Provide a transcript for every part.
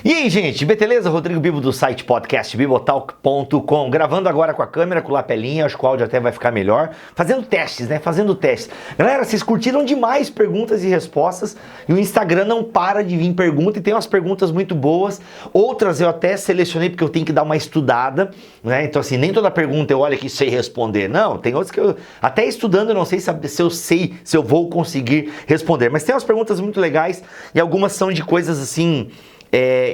E aí, gente, beleza? Rodrigo Bibo do site podcast bibotalk.com, gravando agora com a câmera, com o lapelinha, acho que o áudio até vai ficar melhor, fazendo testes, né? Fazendo testes. Galera, vocês curtiram demais perguntas e respostas e o Instagram não para de vir pergunta e tem umas perguntas muito boas, outras eu até selecionei porque eu tenho que dar uma estudada, né? Então assim, nem toda pergunta eu olho aqui e sei responder, não, tem outras que eu, até estudando eu não sei se eu vou conseguir responder, mas tem umas perguntas muito legais e algumas são de coisas assim,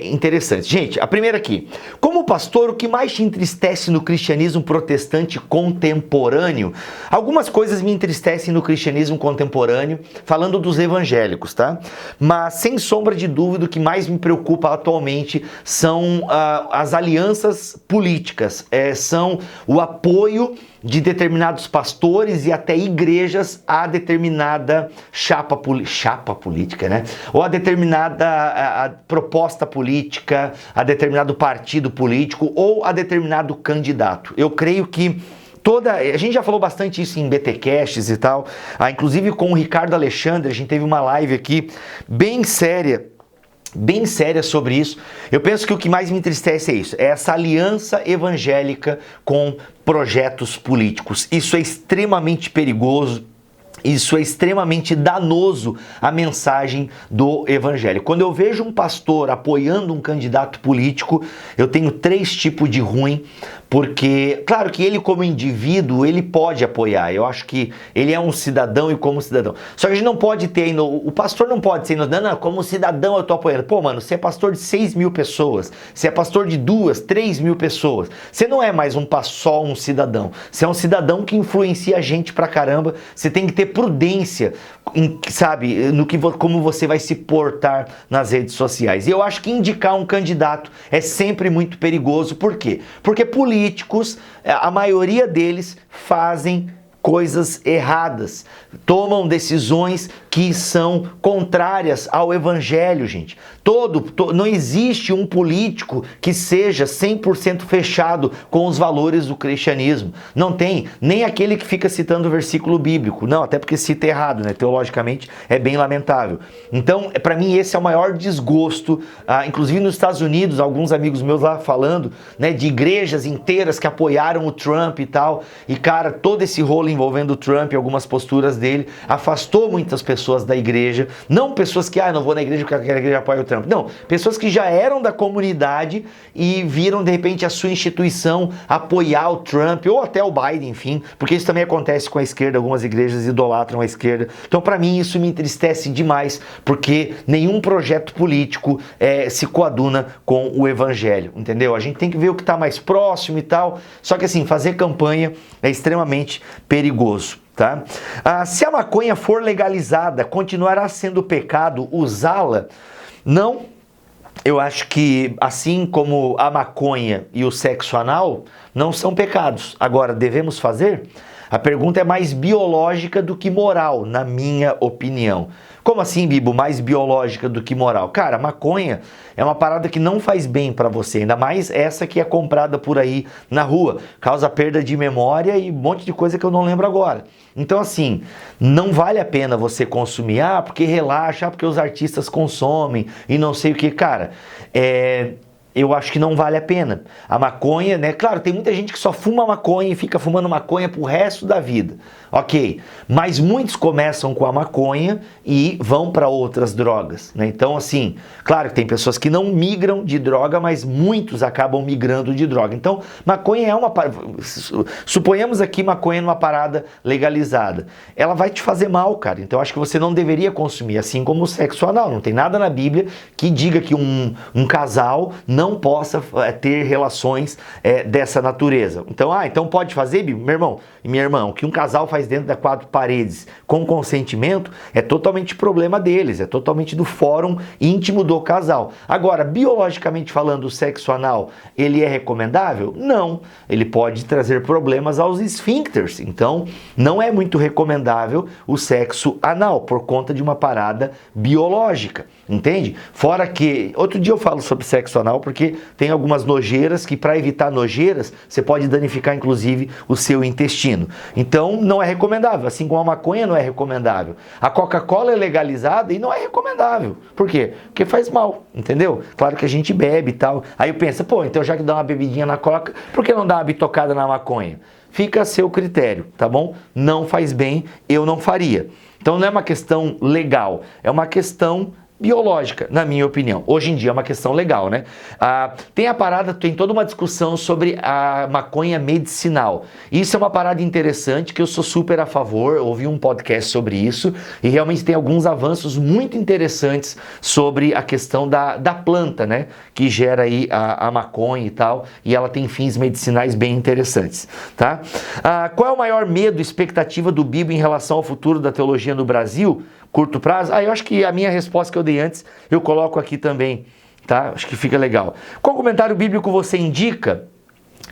interessante. Gente, a primeira aqui. Como pastor, o que mais te entristece no cristianismo protestante contemporâneo? Algumas coisas me entristecem no cristianismo contemporâneo, falando dos evangélicos, tá? Mas, sem sombra de dúvida, o que mais me preocupa atualmente são as alianças políticas, são o apoio de determinados pastores e até igrejas a determinada chapa política, né? Ou a determinada proposta política, a determinado partido político ou a determinado candidato. Eu creio que a gente já falou bastante isso em BTcasts e tal, inclusive com o Ricardo Alexandre, a gente teve uma live aqui bem séria sobre isso. Eu penso que o que mais me entristece é isso, é essa aliança evangélica com projetos políticos. Isso é extremamente perigoso. Isso é extremamente danoso à mensagem do evangelho. Quando eu vejo um pastor apoiando um candidato político, eu tenho 3 tipos de ruim, porque, claro que ele como indivíduo, ele pode apoiar, eu acho que ele é um cidadão e como cidadão. Só que a gente não pode ter, o pastor não pode ser, não, como cidadão eu tô apoiando. Pô, mano, você é pastor de 6 mil pessoas, você é pastor de 2, 3 mil pessoas, você não é mais só um cidadão, você é um cidadão que influencia a gente pra caramba, você tem que ter prudência, sabe, como você vai se portar nas redes sociais. E eu acho que indicar um candidato é sempre muito perigoso. Por quê? Porque políticos, a maioria deles fazem coisas erradas, tomam decisões que são contrárias ao evangelho, gente. Não existe um político que seja 100% fechado com os valores do cristianismo. Não tem, nem aquele que fica citando o versículo bíblico. Não, até porque cita errado, né? Teologicamente é bem lamentável. Então, para mim, esse é o maior desgosto. Inclusive nos Estados Unidos, alguns amigos meus lá falando, né, de igrejas inteiras que apoiaram o Trump e tal. E, cara, todo esse rolo envolvendo o Trump e algumas posturas dele afastou muitas pessoas da igreja. Não pessoas que, não vou na igreja porque aquela igreja apoia o Trump. Não, pessoas que já eram da comunidade e viram de repente a sua instituição apoiar o Trump ou até o Biden, enfim, porque isso também acontece com a esquerda, algumas igrejas idolatram a esquerda. Então, para mim, isso me entristece demais, porque nenhum projeto político se coaduna com o evangelho, entendeu? A gente tem que ver o que está mais próximo e tal, só que assim, fazer campanha é extremamente perigoso. Tá? Se a maconha for legalizada, continuará sendo pecado usá-la? Não, eu acho que assim como a maconha e o sexo anal não são pecados. Agora, devemos fazer? A pergunta é mais biológica do que moral, na minha opinião. Como assim, Bibo? Mais biológica do que moral? Cara, a maconha é uma parada que não faz bem pra você, ainda mais essa que é comprada por aí na rua. Causa perda de memória e um monte de coisa que eu não lembro agora. Então, assim, não vale a pena você consumir, porque relaxa, porque os artistas consomem e não sei o que. Cara, eu acho que não vale a pena. A maconha, né? Claro, tem muita gente que só fuma maconha e fica fumando maconha pro resto da vida. Ok, mas muitos começam com a maconha e vão para outras drogas, né? Então, assim, claro que tem pessoas que não migram de droga, mas muitos acabam migrando de droga. Então, maconha é suponhamos aqui maconha numa parada legalizada. Ela vai te fazer mal, cara. Então, acho que você não deveria consumir, assim como o sexo anal. Não tem nada na Bíblia que diga que um casal não possa ter relações dessa natureza. Então pode fazer, Bíblia? Meu irmão e minha irmã, o que um casal faz dentro das 4 paredes com consentimento é totalmente problema deles, é totalmente do fórum íntimo do casal. Agora, biologicamente falando, o sexo anal, ele é recomendável? Não. Ele pode trazer problemas aos esfíncteres, então não é muito recomendável o sexo anal por conta de uma parada biológica, entende? Fora que, outro dia eu falo sobre sexo anal porque tem algumas nojeiras que, para evitar nojeiras, você pode danificar inclusive o seu intestino. Então não é recomendável, assim como a maconha não é recomendável. A Coca-Cola é legalizada e não é recomendável. Por quê? Porque faz mal, entendeu? Claro que a gente bebe e tal. Aí eu penso, pô, então já que dá uma bebidinha na Coca, por que não dá uma bitocada na maconha? Fica a seu critério, tá bom? Não faz bem, eu não faria. Então não é uma questão legal, é uma questão biológica, na minha opinião. Hoje em dia é uma questão legal, né? Tem a parada, tem toda uma discussão sobre a maconha medicinal. Isso é uma parada interessante que eu sou super a favor, ouvi um podcast sobre isso e realmente tem alguns avanços muito interessantes sobre a questão da planta, né? Que gera aí a maconha e tal, e ela tem fins medicinais bem interessantes, tá? Qual é o maior medo, expectativa do Bibo em relação ao futuro da teologia no Brasil? Curto prazo? Eu acho que a minha resposta que eu dei antes, eu coloco aqui também, tá? Acho que fica legal. Qual comentário bíblico você indica?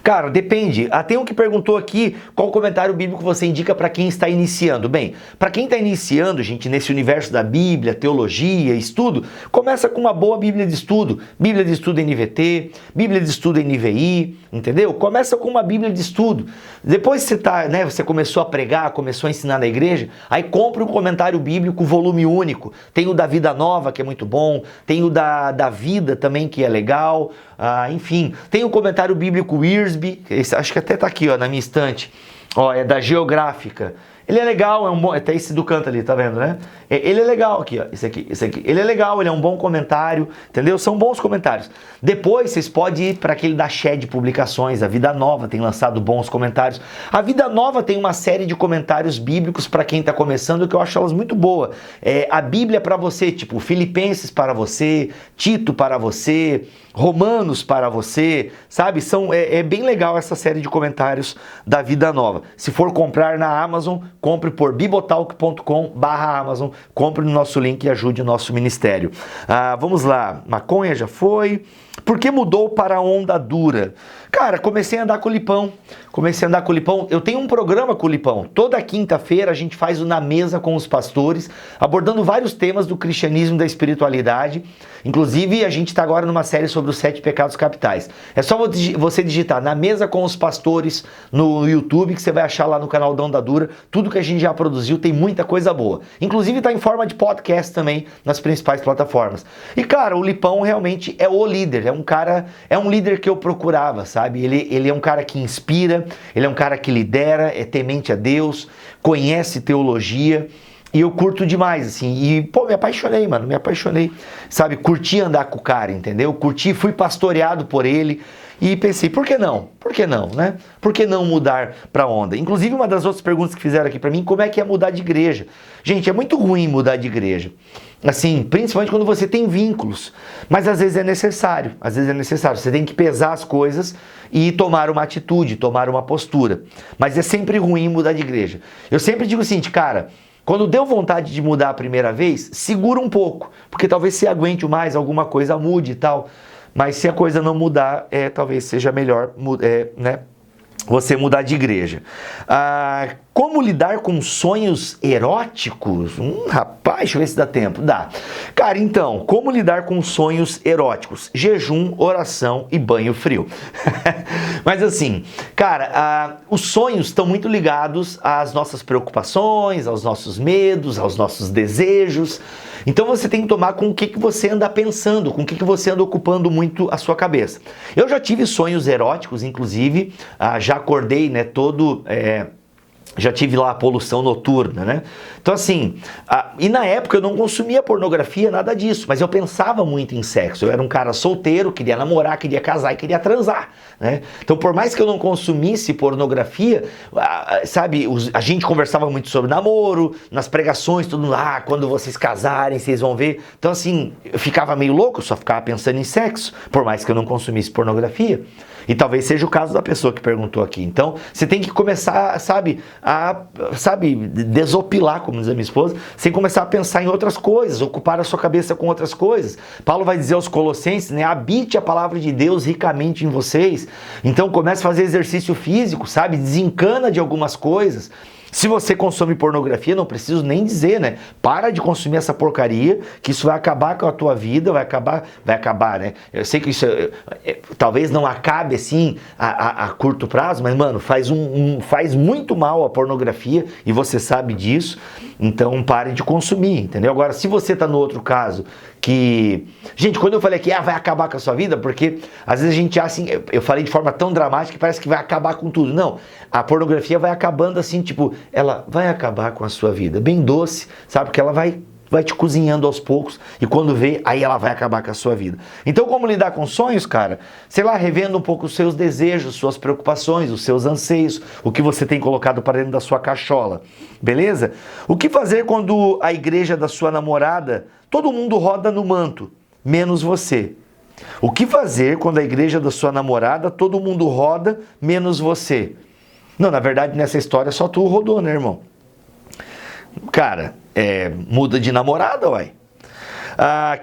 Cara, depende. Tem um que perguntou aqui qual comentário bíblico você indica para quem está iniciando. Bem, para quem está iniciando, gente, nesse universo da Bíblia, teologia, estudo, começa com uma boa Bíblia de estudo. Bíblia de estudo NVT, Bíblia de estudo NVI, entendeu? Começa com uma Bíblia de estudo. Depois você começou a pregar, começou a ensinar na igreja, aí compra um comentário bíblico volume único. Tem o da Vida Nova, que é muito bom, tem o da Vida também, que é legal. Enfim, tem o comentário bíblico Wiersbe, acho que até tá aqui, ó, na minha estante, ó, é da Geográfica. Ele é legal, é um bom, até esse do canto ali, tá vendo, né? Ele é legal aqui, ó, esse aqui. Ele é legal, ele é um bom comentário, entendeu? São bons comentários. Depois vocês podem ir para aquele da Shed Publicações, a Vida Nova tem lançado bons comentários. A Vida Nova tem uma série de comentários bíblicos para quem tá começando, que eu acho elas muito boa. A Bíblia para você, tipo Filipenses para você, Tito para você, Romanos para você, sabe? É bem legal essa série de comentários da Vida Nova. Se for comprar na Amazon, compre por bibotalk.com/Amazon, compre no nosso link e ajude o nosso ministério. Vamos lá, maconha já foi. Por que mudou para a onda dura? Cara, comecei a andar com o Lipão. Eu tenho um programa com o Lipão. Toda quinta-feira a gente faz o Na Mesa com os Pastores, abordando vários temas do cristianismo e da espiritualidade. Inclusive, a gente está agora numa série sobre os 7 pecados capitais. É só você digitar Na Mesa com os Pastores no YouTube, que você vai achar lá no canal da Onda Dura. Tudo que a gente já produziu, tem muita coisa boa. Inclusive está em forma de podcast também nas principais plataformas. E, cara, o Lipão realmente é o líder. É um líder que eu procurava, sabe? Ele é um cara que inspira, ele é um cara que lidera, é temente a Deus, conhece teologia. E eu curto demais, assim, e, pô, me apaixonei, sabe, curti andar com o cara, entendeu? Fui pastoreado por ele e pensei, por que não, né? Por que não mudar pra onda? Inclusive, uma das outras perguntas que fizeram aqui pra mim, como é que é mudar de igreja? Gente, é muito ruim mudar de igreja, assim, principalmente quando você tem vínculos, mas às vezes é necessário, você tem que pesar as coisas e tomar uma atitude, tomar uma postura, mas é sempre ruim mudar de igreja. Eu sempre digo o seguinte, cara, quando deu vontade de mudar a primeira vez, segura um pouco, porque talvez se aguente mais, alguma coisa mude e tal. Mas se a coisa não mudar, talvez seja melhor né, você mudar de igreja. Como lidar com sonhos eróticos? Rapaz, deixa eu ver se dá tempo. Dá. Cara, então, como lidar com sonhos eróticos? Jejum, oração e banho frio. Mas assim, cara, os sonhos estão muito ligados às nossas preocupações, aos nossos medos, aos nossos desejos. Então você tem que tomar com o que você anda pensando, com o que você anda ocupando muito a sua cabeça. Eu já tive sonhos eróticos, inclusive, já acordei, né, já tive lá a poluição noturna, né? Então assim, e na época eu não consumia pornografia, nada disso, mas eu pensava muito em sexo. Eu era um cara solteiro, queria namorar, queria casar e queria transar, né? Então por mais que eu não consumisse pornografia, sabe, a gente conversava muito sobre namoro, nas pregações, tudo lá, quando vocês casarem, vocês vão ver. Então assim, eu ficava meio louco, só ficava pensando em sexo, por mais que eu não consumisse pornografia. E talvez seja o caso da pessoa que perguntou aqui. Então, você tem que começar, desopilar, como diz a minha esposa, sem começar a pensar em outras coisas, ocupar a sua cabeça com outras coisas. Paulo vai dizer aos Colossenses, né, habite a palavra de Deus ricamente em vocês. Então, comece a fazer exercício físico, sabe? Desencana de algumas coisas. Se você consome pornografia, não preciso nem dizer, né? Para de consumir essa porcaria, que isso vai acabar com a tua vida, vai acabar, né? Eu sei que isso talvez não acabe assim a curto prazo, mas, mano, faz muito mal a pornografia e você sabe disso, então pare de consumir, entendeu? Agora, se você tá no outro caso, que... Gente, quando eu falei que vai acabar com a sua vida, porque às vezes a gente acha assim, eu falei de forma tão dramática que parece que vai acabar com tudo. Não, a pornografia vai acabando assim, tipo, ela vai acabar com a sua vida, bem doce, sabe? Porque ela vai te cozinhando aos poucos e quando vê, aí ela vai acabar com a sua vida. Então, como lidar com sonhos, cara? Sei lá, revendo um pouco os seus desejos, suas preocupações, os seus anseios, o que você tem colocado para dentro da sua cachola, beleza? O que fazer quando a igreja da sua namorada, todo mundo roda no manto, menos você? O que fazer quando a igreja da sua namorada, todo mundo roda, menos você? Não, na verdade, nessa história só tu rodou, né, irmão? Cara, muda de namorada, uai.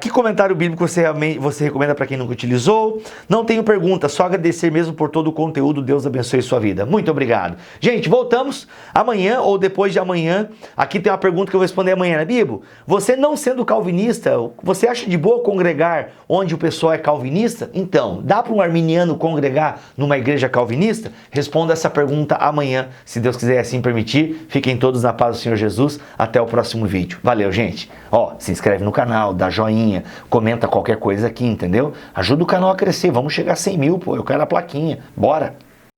Que comentário bíblico você recomenda para quem nunca utilizou? Não tenho pergunta, só agradecer mesmo por todo o conteúdo. Deus abençoe sua vida. Muito obrigado. Gente, voltamos amanhã ou depois de amanhã. Aqui tem uma pergunta que eu vou responder amanhã, né, Bibo? Você não sendo calvinista, você acha de boa congregar onde o pessoal é calvinista? Então, dá para um arminiano congregar numa igreja calvinista? Responda essa pergunta amanhã, se Deus quiser assim permitir. Fiquem todos na paz do Senhor Jesus. Até o próximo vídeo. Valeu, gente. Se inscreve no canal, dá joinha, comenta qualquer coisa aqui, entendeu? Ajuda o canal a crescer, vamos chegar a 100 mil, pô, eu quero a plaquinha, bora!